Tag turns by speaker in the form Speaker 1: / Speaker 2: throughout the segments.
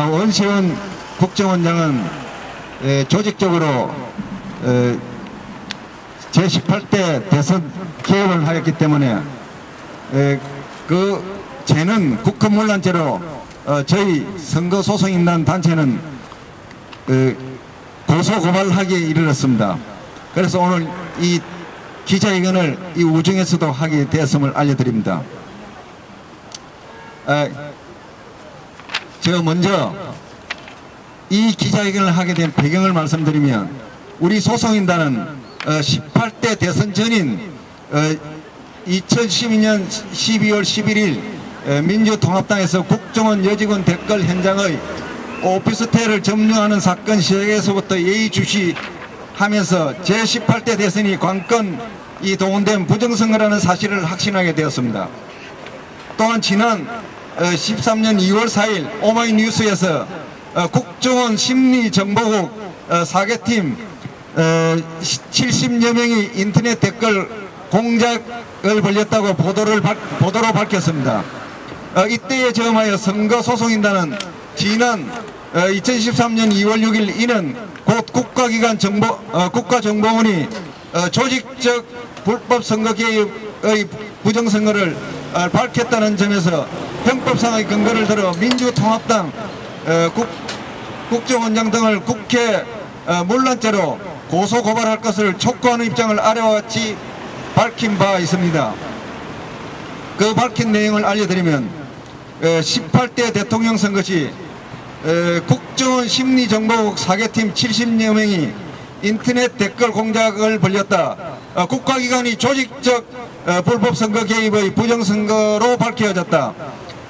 Speaker 1: 원세훈 국정원장은 조직적으로 제18대 대선 개입을 하였기 때문에 그 죄는 국헌문란죄로 저희 선거소송인단 단체는 고소고발하기에 이르렀습니다. 그래서 오늘 이 기자회견을 이 우중에서도 하게 되었음을 알려드립니다. 제가 먼저 이 기자회견을 하게 된 배경을 말씀드리면, 우리 소송인단은 18대 대선 전인 2012년 12월 11일 민주통합당에서 국정원 여직원 댓글 현장의 오피스텔을 점령하는 사건 시작에서부터 예의주시하면서 제18대 대선이 관건이 동원된 부정선거라는 사실을 확신하게 되었습니다. 또한 지난 13년 2월 4일 오마이뉴스에서 국정원 심리정보국 4개팀 70여 명이 인터넷 댓글 공작을 벌였다고 보도로 밝혔습니다. 이때에 저음하여 선거소송인단은 지난 2013년 2월 6일 이는 곧 국가정보원이 조직적 불법 선거 개입의 부정선거를 밝혔다는 점에서 형법상의 근거를 들어 민주통합당 국정원장 등을 국회 문란죄로 고소고발할 것을 촉구하는 입장을 아래와 같이 밝힌 바 있습니다. 그 밝힌 내용을 알려드리면 18대 대통령 선거 시 국정원 심리정보국 4개팀 70여 명이 인터넷 댓글 공작을 벌였다. 국가기관이 조직적 불법 선거 개입의 부정선거로 밝혀졌다.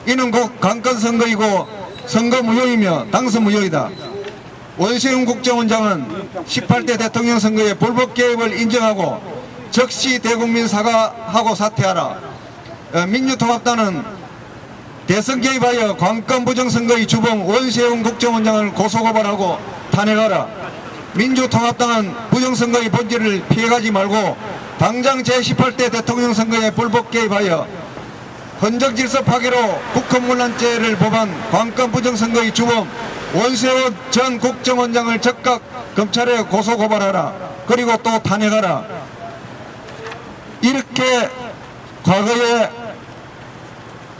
Speaker 1: 이는 곧 강권선거이고 선거 무효이며 당선 무효이다. 원세훈 국정원장은 18대 대통령 선거의 불법 개입을 인정하고 즉시 대국민 사과하고 사퇴하라. 민주통합당은 대선 개입하여 관건 부정선거의 주범 원세훈 국정원장을 고소고발하고 탄핵하라. 민주통합당은 부정선거의 본질을 피해가지 말고 당장 제18대 대통령 선거에 불법 개입하여 헌정질서 파괴로 국헌문란죄를 법한 관건 부정선거의 주범 원세훈 전 국정원장을 즉각 검찰에 고소고발하라. 그리고 또 탄핵하라. 이렇게 과거에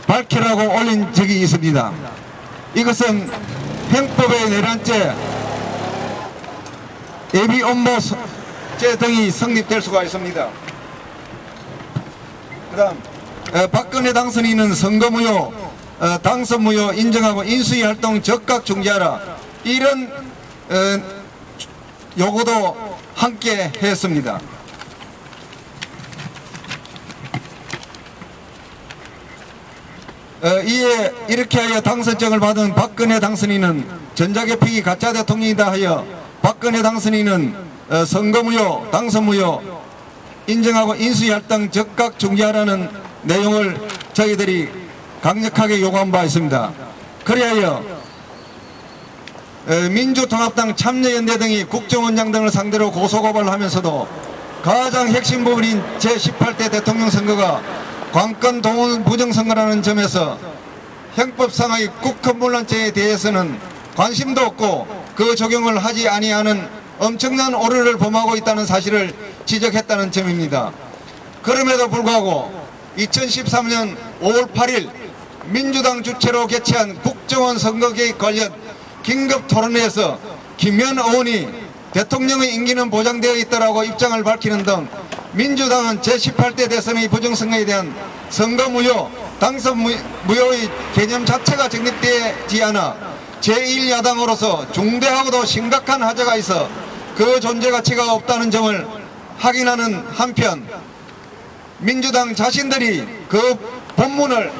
Speaker 1: 밝히라고 올린 적이 있습니다. 이것은 형법의 내란죄, 예비업무죄 등이 성립될 수가 있습니다. 그 다음 박근혜 당선인은 선거무효, 당선무효 인정하고 인수위 활동 즉각 중지하라. 이런 요구도 함께 했습니다. 이에 이렇게 하여 당선증을 받은 박근혜 당선인은 전자개표기 가짜 대통령이다 하여 박근혜 당선인은 선거무효, 당선무효 인정하고 인수위 활동 즉각 중지하라는 내용을 저희들이 강력하게 요구한 바 있습니다. 그리하여 민주통합당 참여연대 등이 국정원장 등을 상대로 고소고발을 하면서도 가장 핵심 부분인 제18대 대통령 선거가 관건 동원 부정선거라는 점에서 형법상의 국헌문란죄에 대해서는 관심도 없고 그 적용을 하지 아니하는 엄청난 오류를 범하고 있다는 사실을 지적했다는 점입니다. 그럼에도 불구하고 2013년 5월 8일 민주당 주최로 개최한 국정원 선거 개입 관련 긴급 토론회에서 김현 의원이 대통령의 임기는 보장되어 있다라고 입장을 밝히는 등 민주당은 제18대 대선의 부정선거에 대한 선거무효, 당선무효의 개념 자체가 정립되지 않아 제1야당으로서 중대하고도 심각한 하자가 있어 그 존재 가치가 없다는 점을 확인하는 한편 민주당 자신들이 그 본문을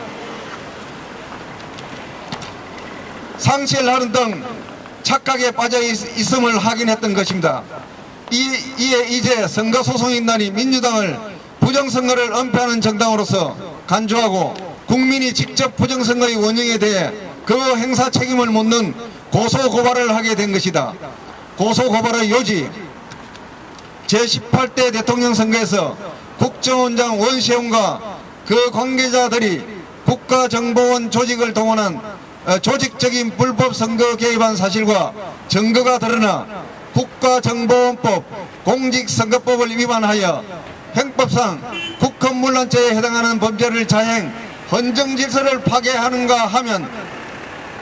Speaker 1: 상실하는 등 착각에 빠져 있음을 확인했던 것입니다. 이에 이제 선거소송인단이 민주당을 부정선거를 은폐하는 정당으로서 간주하고 국민이 직접 부정선거의 원인에 대해 그 행사 책임을 묻는 고소고발을 하게 된 것이다. 고소고발의 요지, 제18대 대통령 선거에서 국정원장 원세훈과 그 관계자들이 국가정보원 조직을 동원한 조직적인 불법 선거 개입한 사실과 증거가 드러나 국가정보원법, 공직선거법을 위반하여 형법상 국헌문란죄에 해당하는 범죄를 자행, 헌정질서를 파괴하는가 하면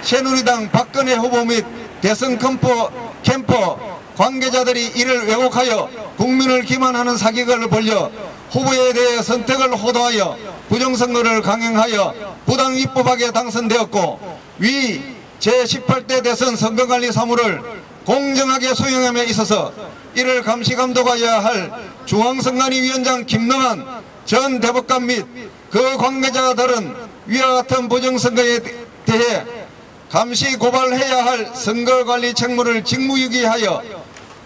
Speaker 1: 새누리당 박근혜 후보 및 대선 캠프 관계자들이 이를 왜곡하여 국민을 기만하는 사기극을 벌여 후보에 대해 선택을 호도하여 부정선거를 강행하여 부당입법하게 당선되었고, 위 제18대 대선 선거관리 사무를 공정하게 수행함에 있어서 이를 감시감독하여야 할 중앙선관위위원장 김능한 전 대법관 및 그 관계자들은 위와 같은 부정선거에 대해 감시 고발해야 할 선거관리 책무를 직무유기하여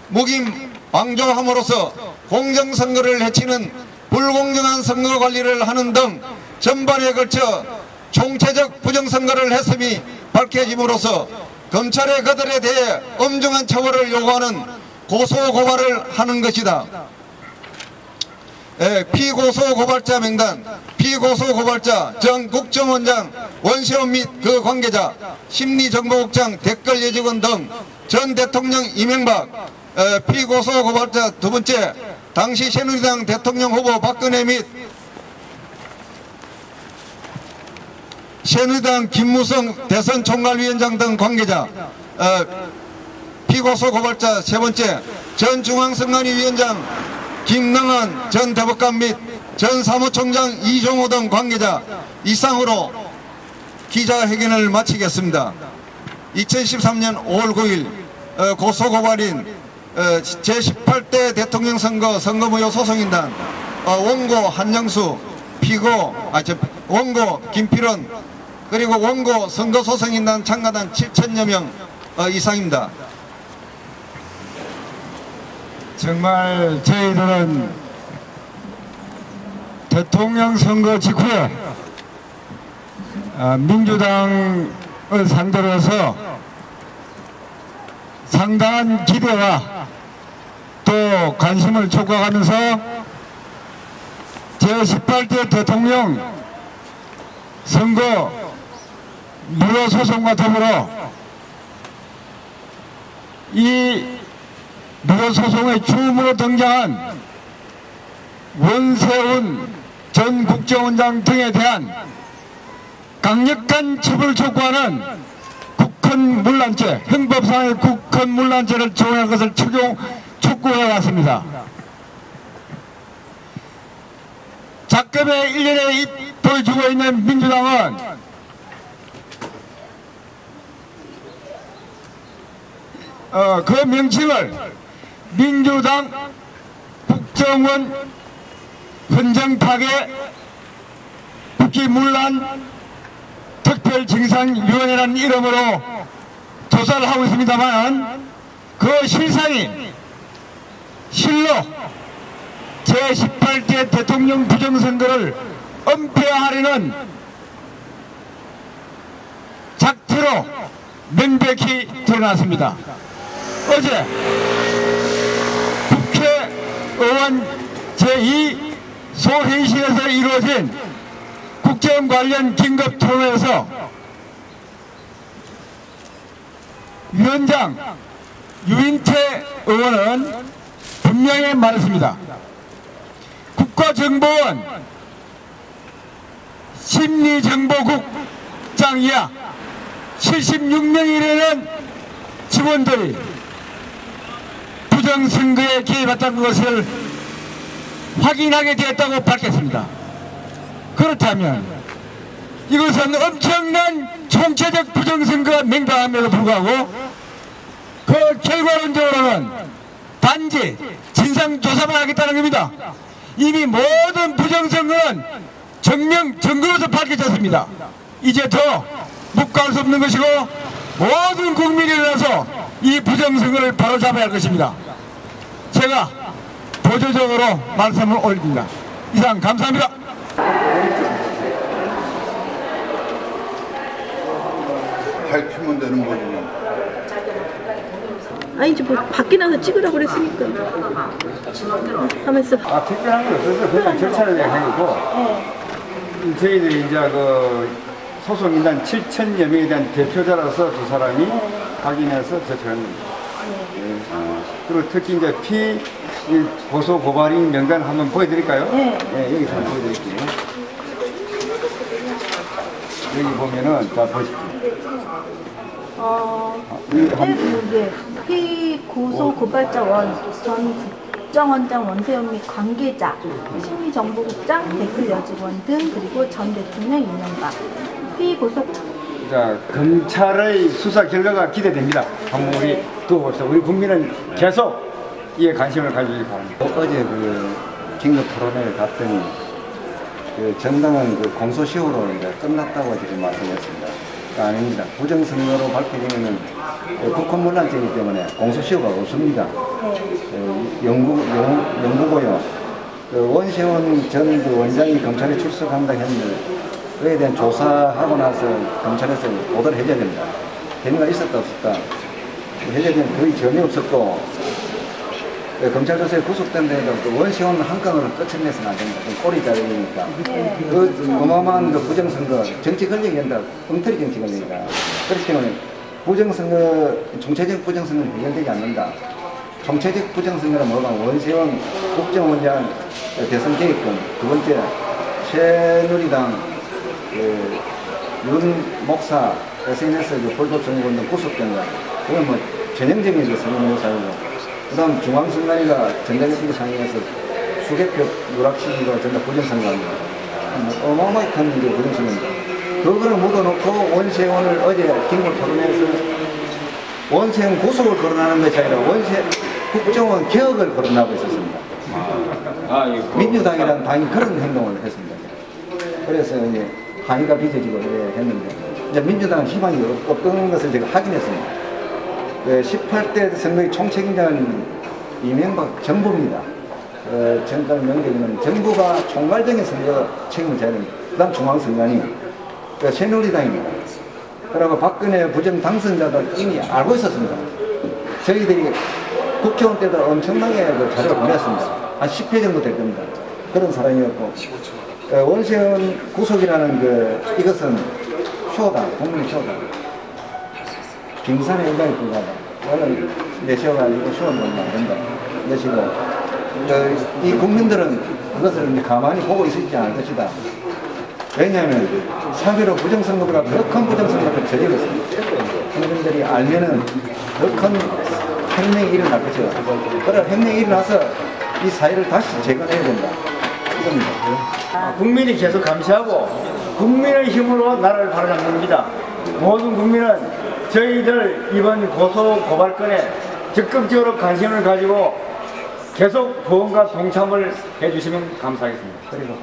Speaker 1: 묵임 방조함으로써 공정선거를 해치는 불공정한 선거관리를 하는 등 전반에 걸쳐 총체적 부정선거를 했음이 밝혀짐으로써 검찰에 그들에 대해 엄중한 처벌을 요구하는 고소고발을 하는 것이다. 피고소고발자 명단, 피고소고발자 정 국정원장, 원시원 및 그 관계자, 심리정보국장, 댓글예직원 등 전 대통령 이명박, 피고소고발자 두 번째, 당시 새누리당 대통령 후보 박근혜 및 새누리당 김무성 대선 총괄위원장 등 관계자, 피고소고발자 세 번째, 전 중앙선관위 위원장 김능한 전 대법관 및 전 사무총장 이종호 등 관계자 이상으로 기자회견을 마치겠습니다. 2013년 5월 9일 고소고발인 제18대 대통령 선거무효 소송인단 원고 한영수, 원고 김필원, 그리고 원고 선거소송인단 참가단 7,000여 명 이상입니다.
Speaker 2: 정말 저희들은 대통령 선거 직후에 민주당을 상대로 해서 상당한 기대와 또 관심을 촉구하면서 제18대 대통령 선거 무효 소송과 더불어 이 무효 소송의 주음으로 등장한 원세훈 전 국정원장 등에 대한 강력한 처벌을 촉구하는 국헌문란죄, 형법상의 국헌문란죄를 적용할 것을 촉구해 왔습니다. 작금의 1년에 입을 주고 있는 민주당은 그 명칭을 민주당 국정원 헌정파괴 국기문란 특별징상위원회라는 이름으로 조사를 하고 있습니다만, 그 실상이 실로 제18대 대통령 부정선거를 은폐하려는 작태로 명백히 드러났습니다. 어제 국회의원 제2 소회의실에서 이루어진 국정 관련 긴급 토론에서 위원장 유인태 의원은 분명히 말했습니다. 국가정보원 심리정보국장 이하 76명이라는 직원들이 부정선거에 개입했다는 것을 확인하게 되었다고 밝혔습니다. 그렇다면 이것은 엄청난 총체적 부정선거가 맹당함에도 불구하고 그 결과론적으로는 단지 진상조사만 하겠다는 겁니다. 이미 모든 부정선거는 증거로서 밝혀졌습니다. 이제 더 묵과할 수 없는 것이고 모든 국민이 일어나서 이 부정선거를 바로잡아야 할 것입니다. 제가 보조적으로 말씀을 올립니다. 이상 감사합니다.
Speaker 3: 밝히면 되는 거지.
Speaker 4: 아니 저 뭐 밖에 나서 찍으라고 그랬으니까 하면서
Speaker 2: 특별한 건 없어서 그냥 절차를 내가 하고 저희들이 이제 그
Speaker 5: 소속인단 7천여 명에 대한 대표자로서 두 사람이 확인해서 제출한 겁니다. 그리고 특히 이제 이 고소 고발인 명단 한번 보여드릴까요?
Speaker 4: 네.
Speaker 5: 네, 여기서 한번 보여드릴게요. 여기 보면은 자 보십시오.
Speaker 4: 피고소 고발자 전 국정원장 원세훈 및 관계자, 심리정보국장, 댓글 여직원 등 그리고 전 대통령 이명박. 피고소
Speaker 5: 자, 검찰의 수사 결과가 기대됩니다. 한번 우리 두고 봅시다. 우리 국민은 계속 이에 관심을 가지기 바랍니다.
Speaker 6: 어제 그 긴급 토론회를 갔더니 그 정당은 그 공소시효로 이제 끝났다고 지금 말씀했습니다. 아닙니다. 부정선거로 밝혀지면은 국헌문란죄이기 때문에 공소시효가 없습니다. 영구고요. 그 원세훈 전 그 원장이 검찰에 출석한다 했는데 그에 대한 조사하고 나서 검찰에서 보도를 해줘야 됩니다. 혐의가 있었다 없었다 해줘야 되는 거의 전혀 없었고 검찰 조사에 구속된 데도 또 원시원 한 건으로 끝을 내서는 안 됩니다. 좀 꼬리 자르니까. 그 어마어마한 그 부정선거, 정치 권력이 된다. 엉터리 정치 권력이다. 그렇기 때문에 부정선거, 총체적 부정선거는 해결되지 않는다. 총체적 부정선거는 뭐가 원시원 국정원장 대선 계획권, 두 번째 새누리당 윤 목사 SNS 불법 선거운동 구속된 거, 그건 뭐 전형적인 그 선거사이고. 그 다음 중앙선관위가 전자개표기 상의해서 수백 표 누락시키고 전부 부정선거입니다. 어마어마하게 큰 부정선거입니다. 그거를 묻어놓고 원세훈을 어제 긴급 토론회에서 원세훈 구속을 거론하는 것이 아니라 국정원 개혁을 거론하고 있었습니다. 민주당이라는 당이 그런 행동을 했습니다. 그래서 이제 항의가 빚어지고 했는데 이제 민주당은 희망이 없던 것을 제가 확인했습니다. 18대 선거의 총책임자는 이명박 정부입니다. 정권 명령은 정부가 총괄적인 선거 책임을 져야 됩니다. 그 다음 중앙선관위, 새누리당입니다. 그리고 박근혜 부정 당선자들 이미 알고 있었습니다. 저희들이 국정원 때도 엄청나게 그 자료를 보냈습니다. 한 10회 정도 될 겁니다. 그런 사람이었고, 원세훈 구속이라는 이것은 쇼다, 국민 쇼다. 빙산의 일각에 불과하다. 오늘 내셔가지고 쇼는 안 된다. 내시고, 이 국민들은 그것을 이제 가만히 보고 있지 않을 것이다. 왜냐하면 사회로 부정선거보다 더 큰 부정선거를 저질렀습니다. 국민들이 알면은 더 큰 혁명이 일어날 것이다. 그래 혁명이 일어나서 이 사회를 다시 재건해야 된다. 이겁니다.
Speaker 5: 국민이 계속 감시하고 국민의 힘으로 나라를 바로잡는겁니다. 모든 국민은 저희들 이번 고소 고발건에 적극적으로 관심을 가지고 계속 보험과 동참을 해주시면 감사하겠습니다. 그리고